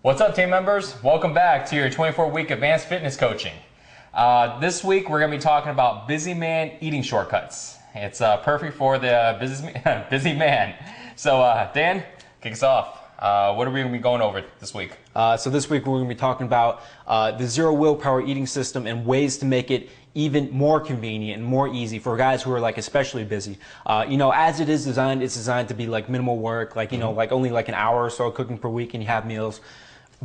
What's up, team members? Welcome back to your 24-week advanced fitness coaching. This week, we're going to be talking about busy man eating shortcuts. It's perfect for the busy man. So, Dan, kick us off. What are we going to be going over this week? So this week, we're going to be talking about the zero willpower eating system and ways to make it even more convenient and more easy for guys who are like especially busy. As it is designed, it's designed to be like minimal work, like, like only like an hour or so cooking per week and you have meals.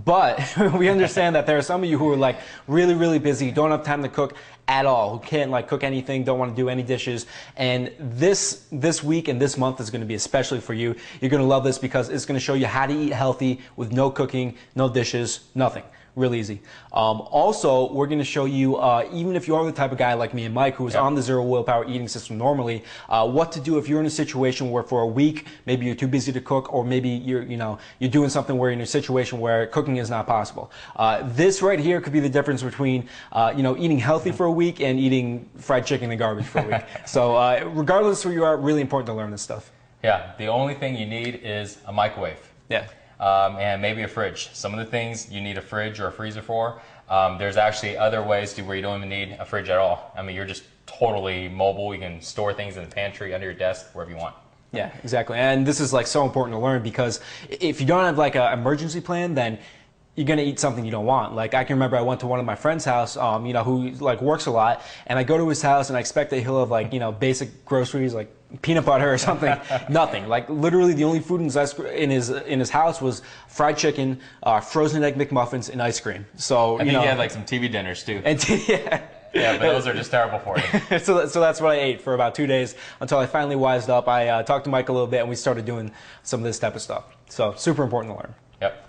But we understand that there are some of you who are like really, really busy, don't have time to cook at all, who can't like cook anything, don't want to do any dishes. And this week and this month is going to be especially for you. You're going to love this because it's going to show you how to eat healthy with no cooking, no dishes, nothing. Real easy. Also, we're going to show you, even if you are the type of guy like me and Mike who is on the zero willpower eating system normally, what to do if you're in a situation where for a week maybe you're too busy to cook, or maybe you're doing something where you're in a situation where cooking is not possible. This right here could be the difference between eating healthy for a week and eating fried chicken and garbage for a week. So regardless of where you are, really important to learn this stuff. Yeah, the only thing you need is a microwave. Yeah. And maybe a fridge. Some of the things you need a fridge or a freezer for. There's actually other ways to where you don't even need a fridge at all. I mean, you're just totally mobile. You can store things in the pantry, under your desk, wherever you want. Yeah, exactly. And this is like so important to learn because if you don't have like an emergency plan, then you're going to eat something you don't want. Like I can remember I went to one of my friend's house, who like works a lot, and I go to his house and I expect that he'll have like, basic groceries like peanut butter or something. Nothing. Like literally the only food in his house was fried chicken, frozen egg McMuffins, and ice cream. So I think he had like some TV dinners too. And yeah. Yeah, but those are just terrible for you. So that's what I ate for about 2 days until I finally wised up. I talked to Mike a little bit and we started doing some of this type of stuff. So super important to learn. Yep.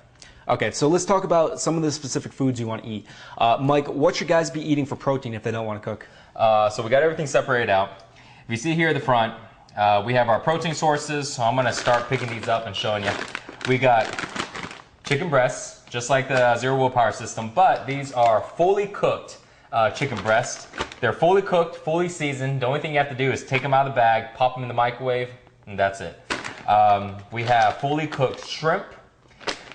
Okay, so let's talk about some of the specific foods you want to eat. Mike, what should guys be eating for protein if they don't want to cook? So we got everything separated out. If you see here at the front, we have our protein sources. So I'm going to start picking these up and showing you. We got chicken breasts, just like the zero willpower system, but these are fully cooked chicken breasts. They're fully cooked, fully seasoned. The only thing you have to do is take them out of the bag, pop them in the microwave, and that's it. We have fully cooked shrimp.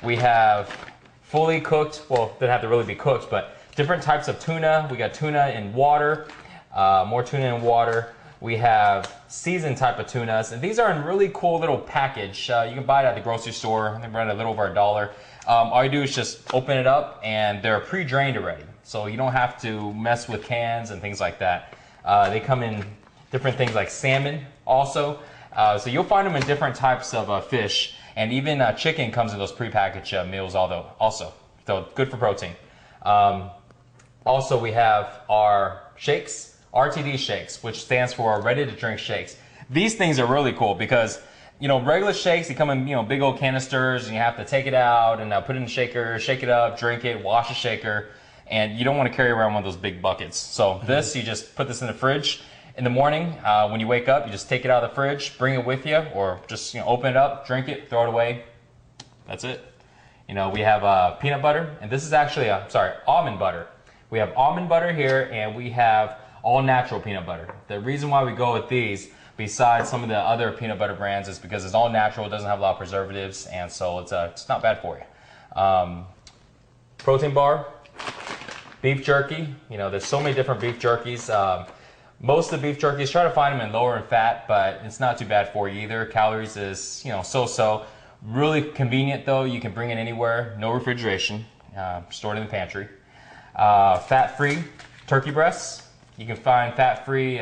We have fully cooked, well, they don't have to really be cooked, but different types of tuna. We got tuna in water, more tuna in water. We have seasoned type of tunas, and these are in really cool little package. You can buy it at the grocery store. They run a little over $1. All you do is just open it up, and they're pre-drained already. So you don't have to mess with cans and things like that. They come in different things like salmon also. So you'll find them in different types of fish. And even chicken comes in those prepackaged meals also. So good for protein. Also, we have our shakes, RTD shakes, which stands for ready to drink shakes. These things are really cool because, regular shakes, they come in, big old canisters and you have to take it out and put it in the shaker, shake it up, drink it, wash the shaker. And you don't want to carry around one of those big buckets. So this, you just put this in the fridge. In the morning, when you wake up, you just take it out of the fridge, bring it with you, or just open it up, drink it, throw it away. That's it. We have peanut butter, and this is actually almond butter. We have almond butter here, and we have all natural peanut butter. The reason why we go with these, besides some of the other peanut butter brands, is because it's all natural, it doesn't have a lot of preservatives, and so it's not bad for you. Protein bar, beef jerky. There's so many different beef jerkies. Most of the beef jerkies, try to find them in lower in fat, but it's not too bad for you either. Calories is, so-so. Really convenient though. You can bring it anywhere. No refrigeration. Stored in the pantry. Fat-free turkey breasts. You can find fat-free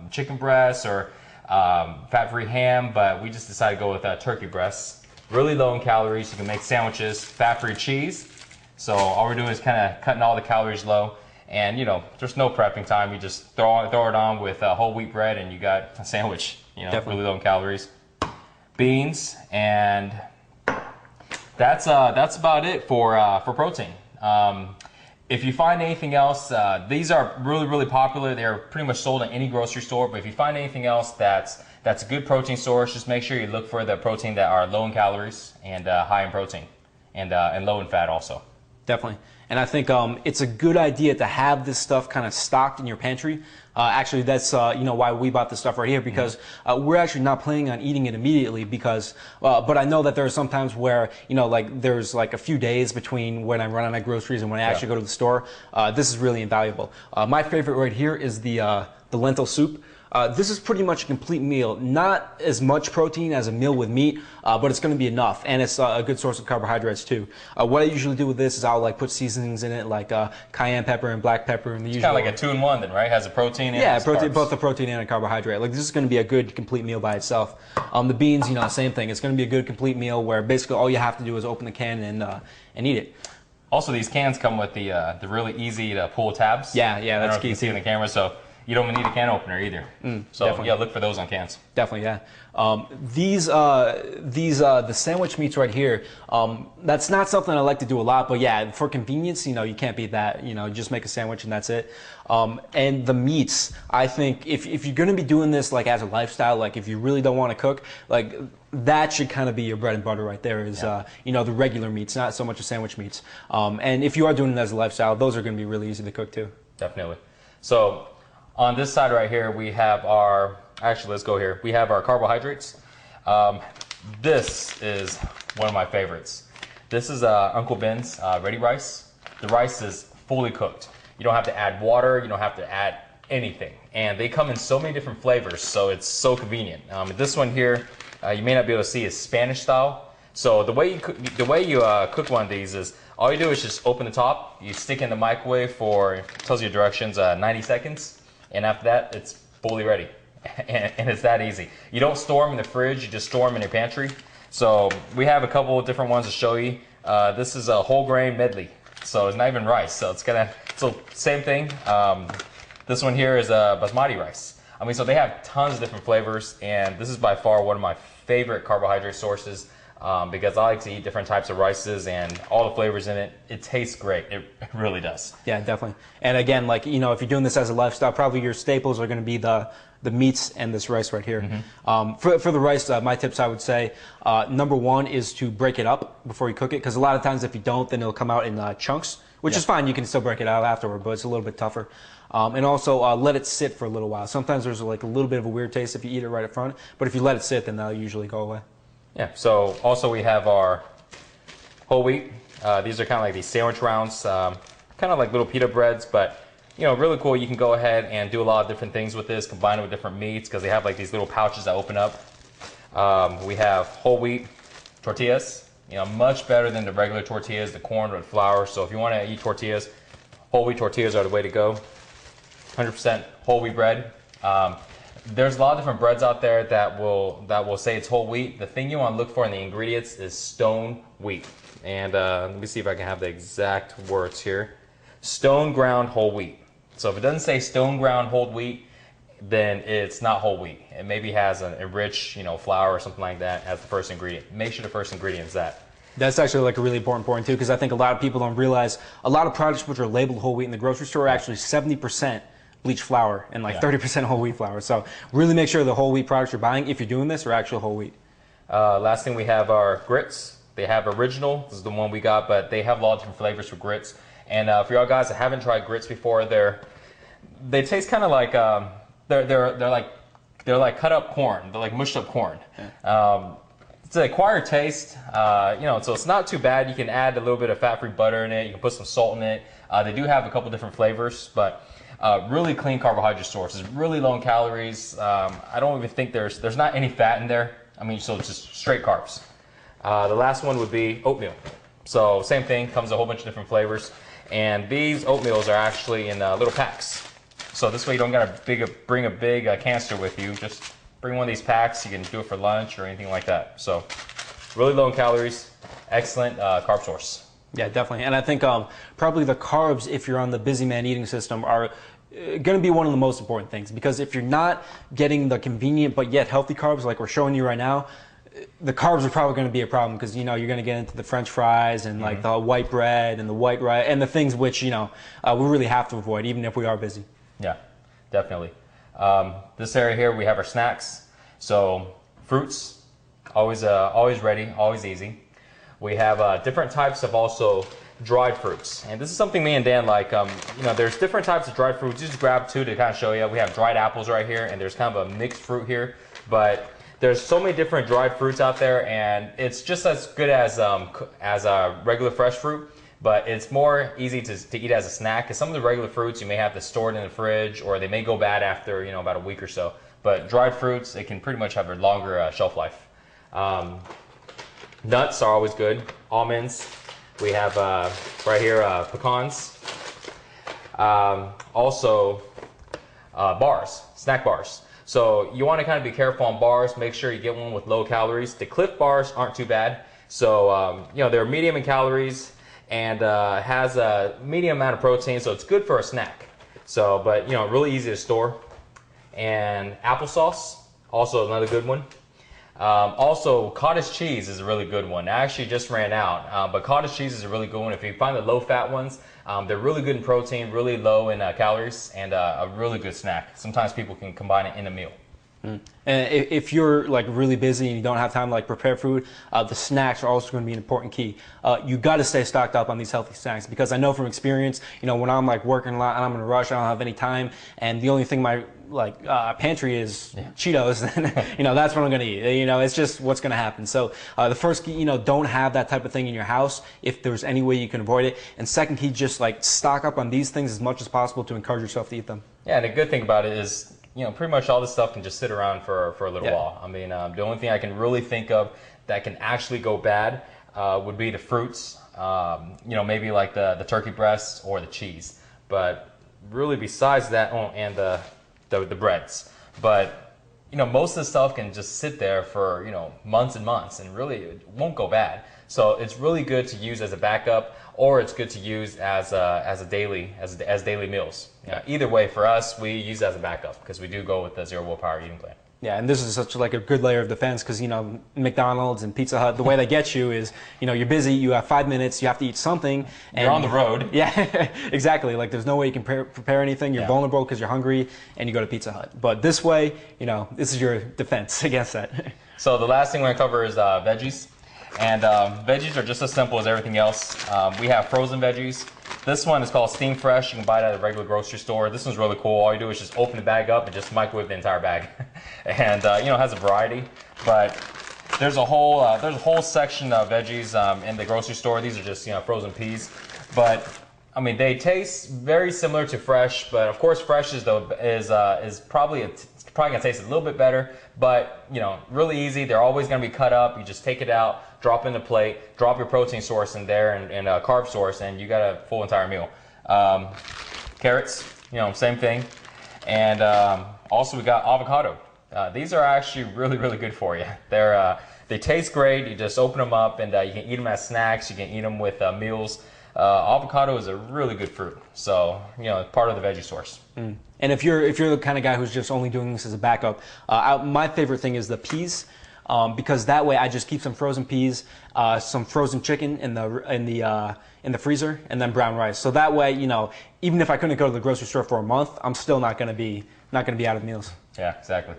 chicken breasts or fat-free ham, but we just decided to go with turkey breasts. Really low in calories. You can make sandwiches. Fat-free cheese. So all we're doing is kind of cutting all the calories low. And there's no prepping time. You just throw it on with whole wheat bread, and you got a sandwich. Really low in calories. Beans, and that's about it for protein. If you find anything else, these are really, really popular. They're pretty much sold in any grocery store. But if you find anything else that's a good protein source, just make sure you look for the protein that are low in calories and high in protein, and low in fat also. Definitely. And I think it's a good idea to have this stuff kind of stocked in your pantry. Actually, that's why we bought this stuff right here, because we're actually not planning on eating it immediately because, but I know that there are some times where, like there's like a few days between when I run out of groceries and when I actually go to the store. This is really invaluable. My favorite right here is the lentil soup. This is pretty much a complete meal. Not as much protein as a meal with meat, but it's going to be enough, and it's a good source of carbohydrates too. What I usually do with this is I'll like put seasonings in it, like cayenne pepper and black pepper, and the usual. Kind of like a 2-in-1 then, right? Has a protein and protein, both the protein and a carbohydrate. Like this is going to be a good complete meal by itself. The beans, same thing. It's going to be a good complete meal where basically all you have to do is open the can and eat it. Also, these cans come with the really easy to pull tabs. Yeah, that's key. I don't know if you can see in the camera, so you don't even need a can opener either. So definitely. yeah, look for those on cans. Definitely, yeah. The sandwich meats right here, that's not something I like to do a lot, but yeah, for convenience, you can't beat that. Just make a sandwich and that's it. And the meats, I think if you're going to be doing this like as a lifestyle, like if you really don't want to cook, like that should kind of be your bread and butter right there is, the regular meats, not so much the sandwich meats. And if you are doing it as a lifestyle, those are going to be really easy to cook too. Definitely. So on this side right here, we have let's go here. We have our carbohydrates. This is one of my favorites. This is Uncle Ben's ready rice. The rice is fully cooked. You don't have to add water. You don't have to add anything. And they come in so many different flavors, so it's so convenient. This one here, you may not be able to see, is Spanish style. So the way you cook one of these is all you do is just open the top. You stick in the microwave for, it tells you directions, 90 seconds. And after that, it's fully ready. And it's that easy. You don't store them in the fridge, you just store them in your pantry. So we have a couple of different ones to show you. This is a whole grain medley. So it's not even rice. So same thing. This one here is basmati rice. So they have tons of different flavors, and this is by far one of my favorite carbohydrate sources. Because I like to eat different types of rices and all the flavors in it. It tastes great. It really does. Yeah, definitely. And again, like, if you're doing this as a lifestyle, probably your staples are going to be the meats and this rice right here. For the rice, my tips I would say, number one is to break it up before you cook it. Because a lot of times if you don't, then it'll come out in chunks, which is fine. You can still break it out afterward, but it's a little bit tougher. And also let it sit for a little while. Sometimes there's like a little bit of a weird taste if you eat it right up front. But if you let it sit, then that'll usually go away. Yeah, so also we have our whole wheat. These are kind of like these sandwich rounds, kind of like little pita breads, but really cool. You can go ahead and do a lot of different things with this, combine it with different meats because they have like these little pouches that open up. We have whole wheat tortillas, much better than the regular tortillas, the corn or the flour. So if you want to eat tortillas, whole wheat tortillas are the way to go. 100% whole wheat bread. There's a lot of different breads out there that will say it's whole wheat. The thing you want to look for in the ingredients is stone wheat. And let me see if I can have the exact words here. Stone ground whole wheat. So if it doesn't say stone ground whole wheat, then it's not whole wheat. It maybe has an enriched, flour or something like that as the first ingredient. Make sure the first ingredient is that. That's actually like a really important point too, because I think a lot of people don't realize a lot of products which are labeled whole wheat in the grocery store are actually 70% bleached flour and like 30% whole wheat flour. So really make sure the whole wheat products you're buying, if you're doing this, are actual whole wheat. Last thing we have are grits. They have original. This is the one we got, but they have a lot of different flavors for grits. And for y'all guys that haven't tried grits before, they taste kind of like they're like cut up corn. They're like mushed up corn. It's an acquired taste, so it's not too bad. You can add a little bit of fat-free butter in it. You can put some salt in it. They do have a couple different flavors, but really clean carbohydrate sources, really low in calories. I don't even think there's not any fat in there. So it's just straight carbs. The last one would be oatmeal. So same thing, comes a whole bunch of different flavors. And these oatmeals are actually in little packs. So this way you don't gotta bring a big canister with you. Just bring one of these packs. You can do it for lunch or anything like that. So really low in calories, excellent carb source. Yeah, definitely. And I think probably the carbs, if you're on the busy man eating system, are going to be one of the most important things. Because if you're not getting the convenient but yet healthy carbs like we're showing you right now, the carbs are probably going to be a problem because you're going to get into the French fries and like the white bread and the white rice and the things which we really have to avoid even if we are busy. Yeah, definitely. This area here we have our snacks. So fruits, always ready, always easy. We have different types of also dried fruits. And this is something me and Dan like. You know, there's different types of dried fruits. Just grab two to kind of show you. We have dried apples right here, and there's kind of a mixed fruit here. But there's so many different dried fruits out there, and it's just as good as a regular fresh fruit. But it's more easy to eat as a snack, because some of the regular fruits you may have to store it in the fridge, or they may go bad after, you know, about a week or so. But dried fruits, it can pretty much have a longer shelf life. Nuts are always good. Almonds. We have right here pecans. Also bars, snack bars. So you want to kind of be careful on bars. Make sure you get one with low calories. The Cliff bars aren't too bad. So you know, they're medium in calories, and has a medium amount of protein, so it's good for a snack. So, but you know, really easy to store. And applesauce, also another good one. Also, cottage cheese is a really good one. I actually just ran out, but cottage cheese is a really good one. If you find the low-fat ones, they're really good in protein, really low in calories, and a really good snack. Sometimes people can combine it in a meal. And if you're like really busy and you don't have time to like prepare food, the snacks are also going to be an important key. You got to stay stocked up on these healthy snacks, because I know from experience, you know, when I'm like working a lot and I'm in a rush, I don't have any time, and the only thing my pantry is Cheetos, then you know, that's what I'm going to eat. You know, it's just what's going to happen. So the first key, you know, don't have that type of thing in your house if there's any way you can avoid it. And second key, just like stock up on these things as much as possible to encourage yourself to eat them. Yeah, and the good thing about it is, you know, pretty much all this stuff can just sit around for a little while. I mean, the only thing I can really think of that can actually go bad would be the fruits. You know, maybe like the turkey breast or the cheese. But really, besides that, oh, and the breads. But you know, most of the stuff can just sit there for, you know, months and months, and really it won't go bad. So it's really good to use as a backup, or it's good to use as daily meals. Either way, for us, we use it as a backup, because we do go with the zero willpower eating plan. Yeah, and this is such like a good layer of defense, because, you know, McDonald's and Pizza Hut, the way they get you is, you know, you're busy, you have 5 minutes, you have to eat something. And you're on the road. Yeah, exactly. Like, there's no way you can prepare anything. You're vulnerable because you're hungry, and you go to Pizza Hut. But this way, you know, this is your defense against that. So the last thing we're going to cover is veggies. And veggies are just as simple as everything else. We have frozen veggies. This one is called Steam Fresh. You can buy it at a regular grocery store. This one's really cool. All you do is just open the bag up and just microwave the entire bag. And you know, it has a variety. But there's a whole section of veggies in the grocery store. These are just, you know, frozen peas. But I mean, they taste very similar to fresh. But of course, fresh is probably gonna taste a little bit better. But you know, really easy. They're always gonna be cut up. You just take it out, drop in the plate, drop your protein source in there, and a carb source, and you got a full entire meal. Carrots, you know, same thing. And also we got avocado. These are actually really, really good for you. They taste great. You just open them up, and you can eat them as snacks. You can eat them with meals. Avocado is a really good fruit, so you know, it's part of the veggie source. And if you're the kind of guy who's just only doing this as a backup, my favorite thing is the peas. Because that way I just keep some frozen peas, some frozen chicken in the freezer, and then brown rice. So that way, you know, even if I couldn't go to the grocery store for a month, I'm still not gonna be out of meals. Yeah, exactly.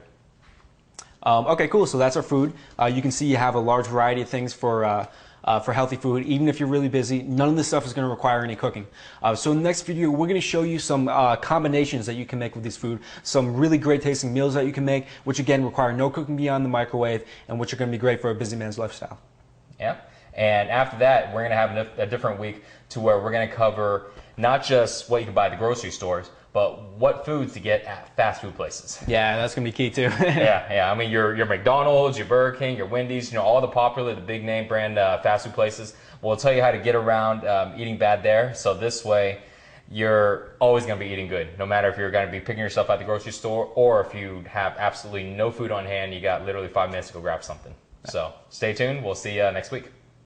Okay, cool. So that's our food. You can see you have a large variety of things for healthy food. Even if you're really busy, none of this stuff is going to require any cooking. So in the next video, we're going to show you some combinations that you can make with this food, some really great tasting meals that you can make, which again require no cooking beyond the microwave, and which are going to be great for a busy man's lifestyle. Yeah, and after that, we're going to have a different week to where we're going to cover not just what you can buy at the grocery stores, but what foods to get at fast food places. Yeah, that's gonna be key too. yeah. I mean, your McDonald's, your Burger King, your Wendy's, you know, all the popular, the big name brand fast food places. We'll tell you how to get around eating bad there. So this way, you're always gonna be eating good, no matter if you're gonna be picking yourself at the grocery store or if you have absolutely no food on hand. You got literally 5 minutes to go grab something. So stay tuned. We'll see you next week.